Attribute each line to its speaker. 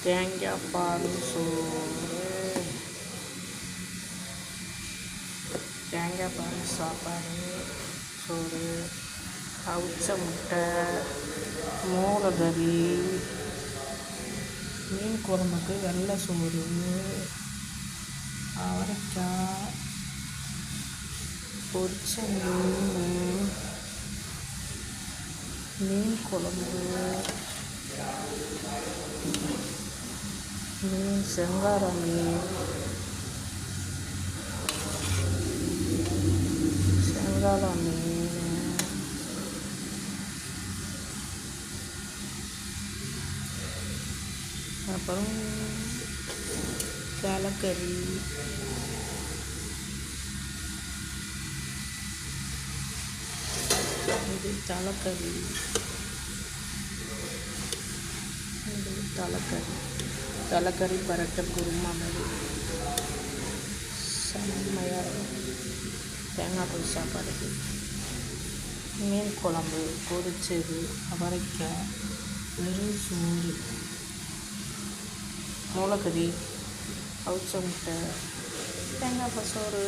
Speaker 1: தேங்காய் பால் சோறு, தேங்காய் பால் சாப்பாடு சோறு, அவிச்ச முட்டை, மூளைகறி, மீன் குழம்புக்கு வெள்ளை சோறு, அவரைக்காய், பொரிச்ச மீன் குழம்பு, செங்கார மீன், அப்புறம் தலைக்கறி, இது தலைக்கறி, தலைக்கறி பரட்டை குருமா மாதிரி செம்மையாக இருக்கும். தேங்காய் பால் சாப்பாடுக்கு மீன் குழம்பு, பொரிச்சது, அவரைக்காய், வெறும் சோறு, மூளைக்கறி, அவிச்ச முட்டை, தேங்காய் பால் சோறு.